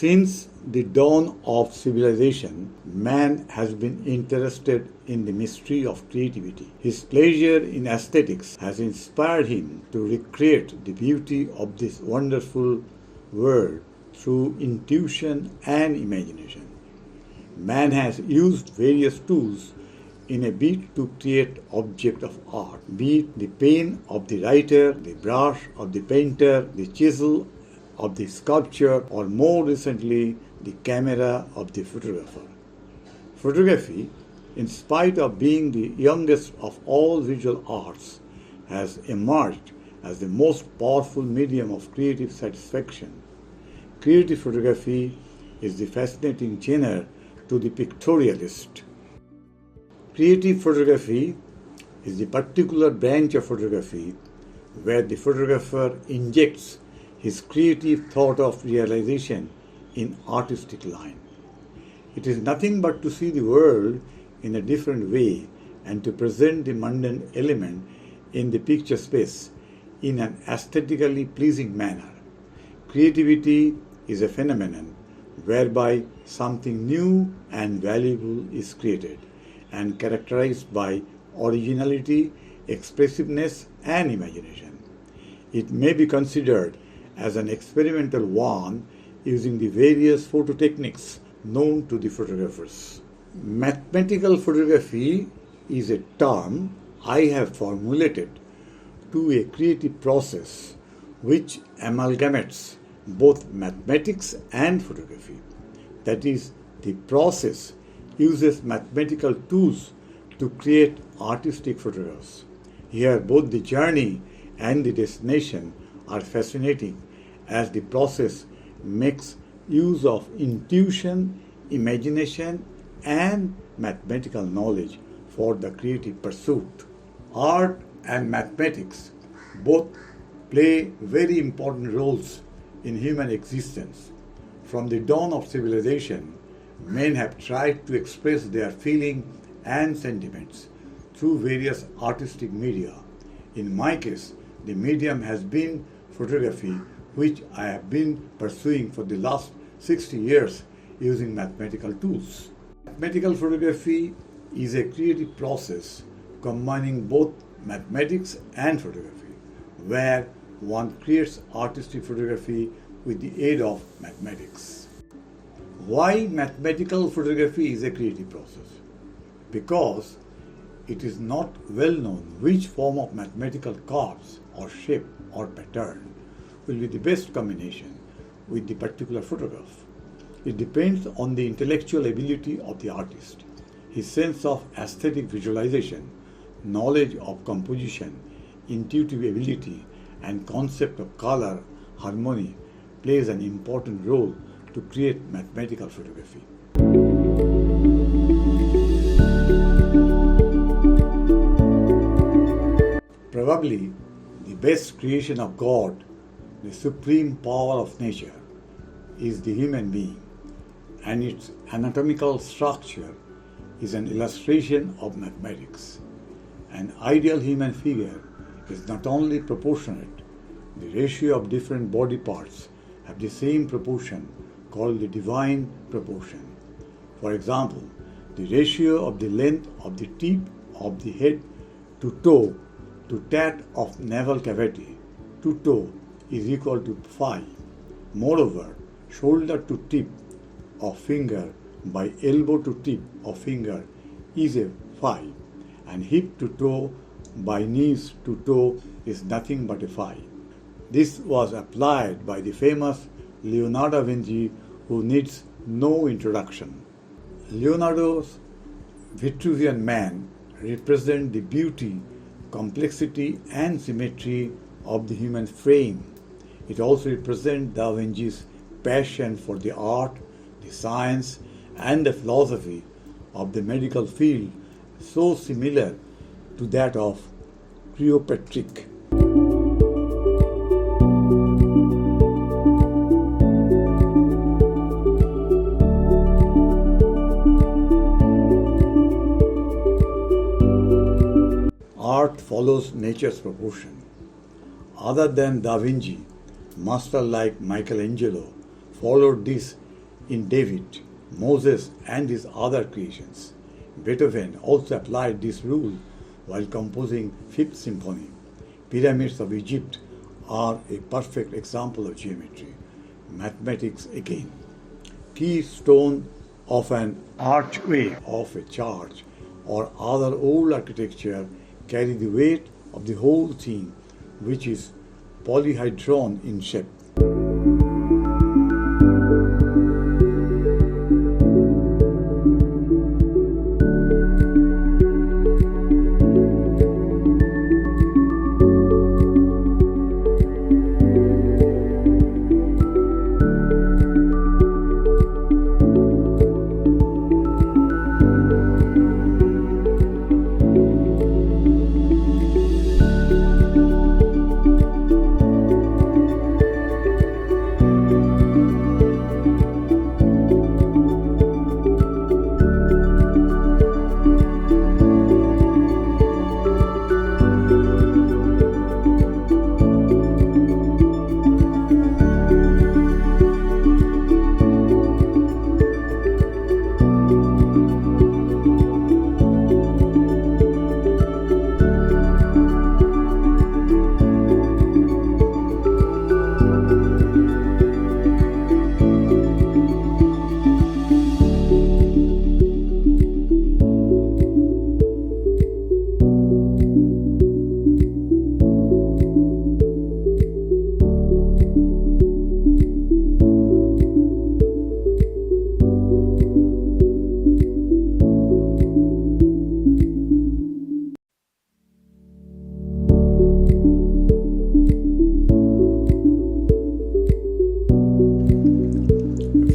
Since the dawn of civilization, man has been interested in the mystery of creativity. His pleasure in aesthetics has inspired him to recreate the beauty of this wonderful world through intuition and imagination. Man has used various tools in a bid to create objects of art, be it the pen of the writer, the brush of the painter, the chisel of the sculptor, or more recently, the camera of the photographer. Photography, in spite of being the youngest of all visual arts, has emerged as the most powerful medium of creative satisfaction. Creative photography is the fascinating genre to the pictorialist. Creative photography is the particular branch of photography where the photographer injects his creative thought of realization in artistic line. It is nothing but to see the world in a different way and to present the mundane element in the picture space in an aesthetically pleasing manner. Creativity is a phenomenon whereby something new and valuable is created and characterized by originality, expressiveness, and imagination. It may be considered as an experimental one using the various photo techniques known to the photographers. Mathematical photography is a term I have formulated to a creative process which amalgamates both mathematics and photography. That is, the process uses mathematical tools to create artistic photographs. Here, both the journey and the destination are fascinating as the process makes use of intuition, imagination, and mathematical knowledge for the creative pursuit. Art and mathematics both play very important roles in human existence. From the dawn of civilization, men have tried to express their feelings and sentiments through various artistic media. In my case, the medium has been photography, which I have been pursuing for the last 60 years using mathematical tools. Mathematical photography is a creative process combining both mathematics and photography, where one creates artistic photography with the aid of mathematics. Why mathematical photography is a creative process? Because it is not well known which form of mathematical curves or shape or pattern will be the best combination with the particular photograph. It depends on the intellectual ability of the artist. His sense of aesthetic visualization, knowledge of composition, intuitive ability, and concept of color harmony plays an important role to create mathematical photography. Probably the best creation of God, the supreme power of nature, is the human being, and its anatomical structure is an illustration of mathematics. An ideal human figure is not only proportionate, the ratio of different body parts have the same proportion called the divine proportion. For example, the ratio of the length of the tip of the head to toe to that of navel cavity to toe is equal to 5. Moreover, shoulder to tip of finger by elbow to tip of finger is a 5, and hip to toe by knees to toe is nothing but a 5. This was applied by the famous Leonardo da Vinci, who needs no introduction. Leonardo's Vitruvian Man represents the beauty, complexity, and symmetry of the human frame. It also represents Da Vinci's passion for the art, the science, and the philosophy of the medical field, so similar to that of Cleopatra. Art follows nature's proportion. Other than Da Vinci, masters like Michelangelo followed this in David, Moses, and his other creations. Beethoven also applied this rule while composing Fifth Symphony. Pyramids of Egypt are a perfect example of geometry. Mathematics again. Keystone of an archway of a church or other old architecture carry the weight of the whole thing, which is polyhedron in shape.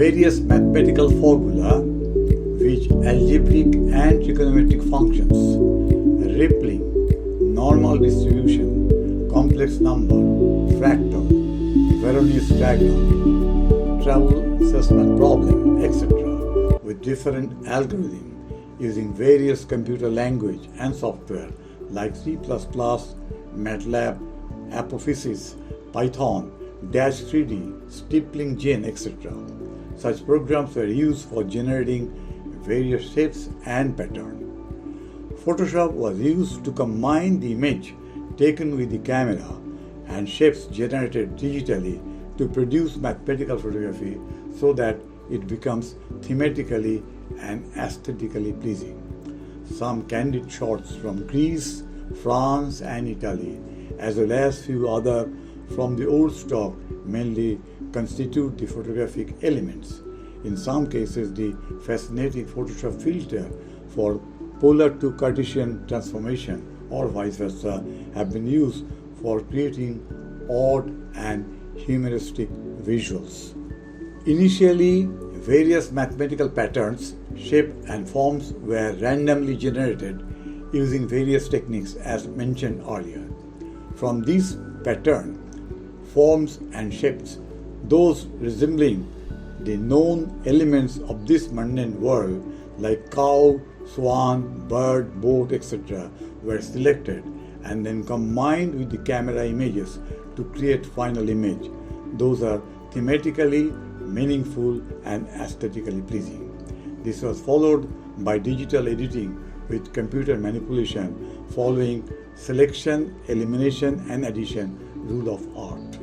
Various mathematical formula which algebraic and trigonometric functions, rippling, normal distribution, complex number, fractal, Veronese diagram, travel assessment problem, etc. with different algorithms using various computer language and software like C++, MATLAB, Apophysis, Python, Dash 3D, Stippling Gen, etc. Such programs were used for generating various shapes and patterns. Photoshop was used to combine the image taken with the camera and shapes generated digitally to produce mathematical photography so that it becomes thematically and aesthetically pleasing. Some candid shots from Greece, France, and Italy, as well as few other from the old stock, mainly constitute the photographic elements. In some cases, the fascinating Photoshop filter for polar to Cartesian transformation or vice versa have been used for creating odd and humoristic visuals. Initially, various mathematical patterns, shape and forms were randomly generated using various techniques as mentioned earlier. From these patterns, forms and shapes, those resembling the known elements of this mundane world like cow, swan, bird, boat, etc. were selected and then combined with the camera images to create final image. Those are thematically meaningful and aesthetically pleasing. This was followed by digital editing with computer manipulation following selection, elimination and addition rule of art.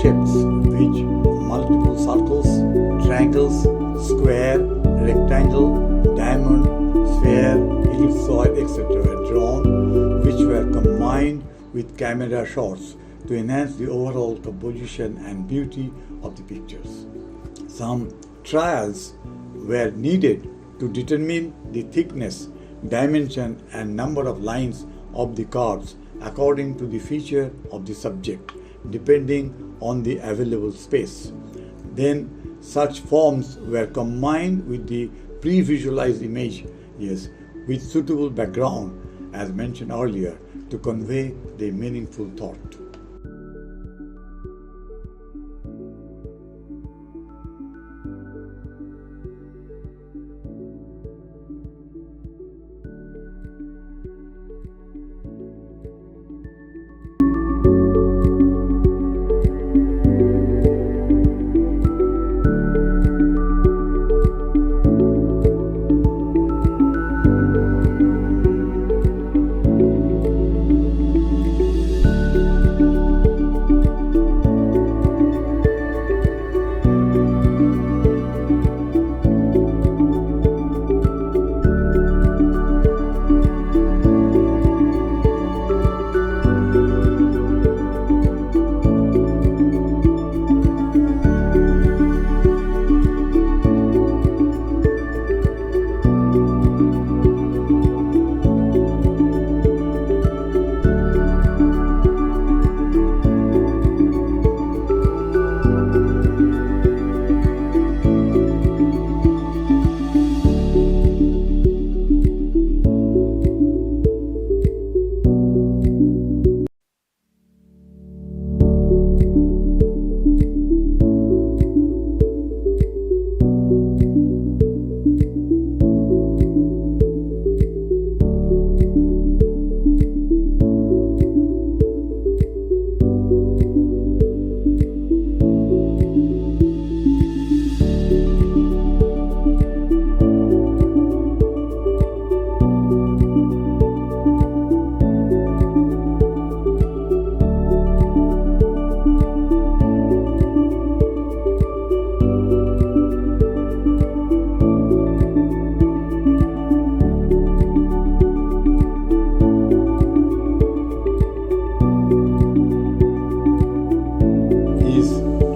Shapes which rectangle, diamond, sphere, ellipsoid, etc. were drawn, which were combined with camera shots to enhance the overall composition and beauty of the pictures. Some trials were needed to determine the thickness, dimension, and number of lines of the curves according to the feature of the subject, depending on the available space. Then such forms were combined with the pre-visualized images with suitable background, as mentioned earlier, to convey the meaningful thought.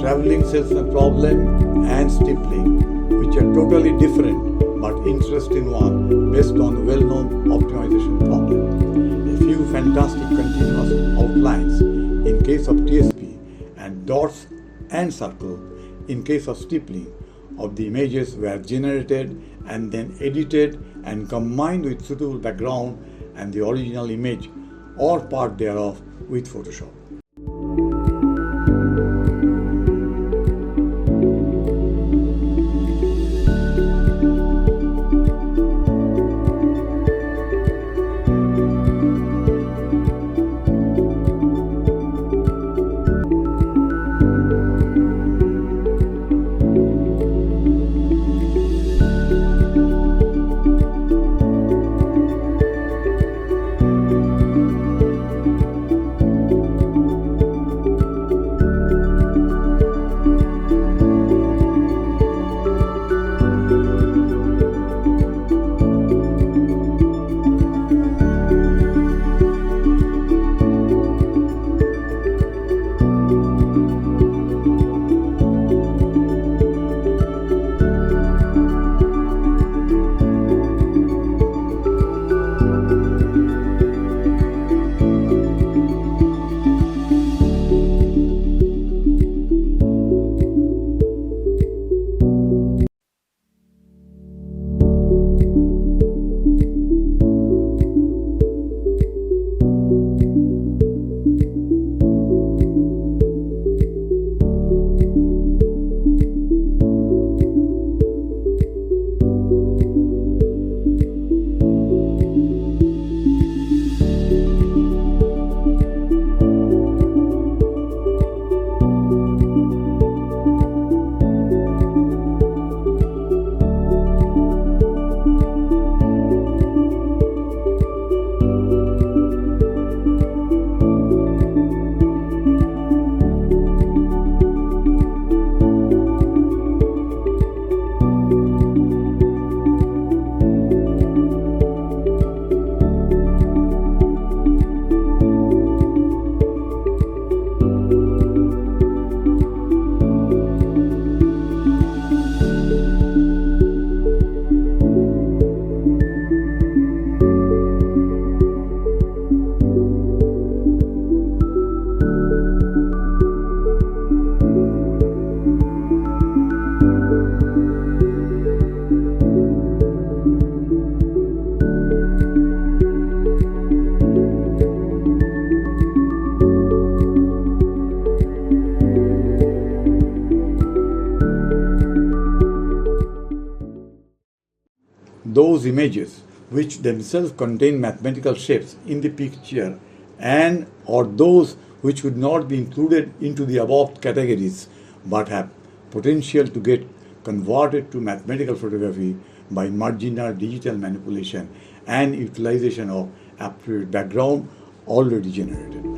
Traveling salesman problem and stippling, which are totally different but interesting one based on well-known optimization problem. A few fantastic continuous outlines in case of TSP and dots and circle in case of stippling of the images were generated and then edited and combined with suitable background and the original image or part thereof with Photoshop. those images which themselves contain mathematical shapes in the picture and or those which would not be included into the above categories but have potential to get converted to mathematical photography by marginal digital manipulation and utilization of appropriate background already generated.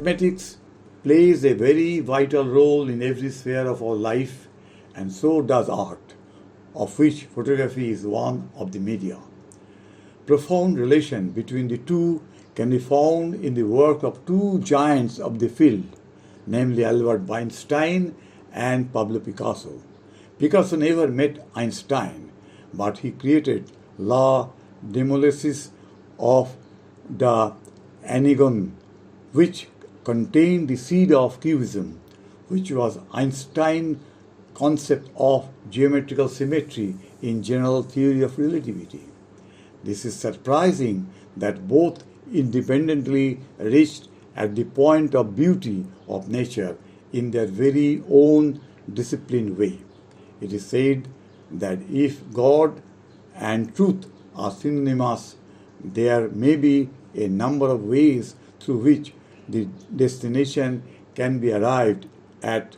Mathematics plays a very vital role in every sphere of our life, and so does art, of which photography is one of the media. Profound relation between the two can be found in the work of two giants of the field, namely Albert Einstein and Pablo Picasso. Picasso never met Einstein, but he created La Demolissis of the Anagon, which contained the seed of Cubism, which was Einstein's concept of geometrical symmetry in general theory of relativity. This is surprising that both independently reached at the point of beauty of nature in their very own disciplined way. It is said that if God and truth are synonymous, there may be a number of ways through which the destination can be arrived at.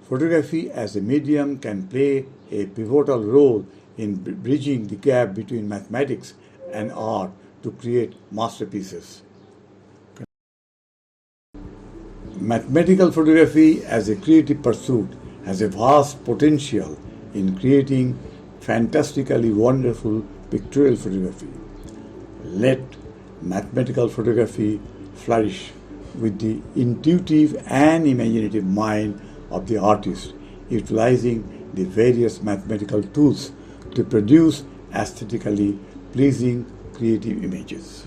Photography as a medium can play a pivotal role in bridging the gap between mathematics and art to create masterpieces. Mathematical photography as a creative pursuit has a vast potential in creating fantastically wonderful pictorial photography. Let mathematical photography flourish with the intuitive and imaginative mind of the artist, utilizing the various mathematical tools to produce aesthetically pleasing creative images.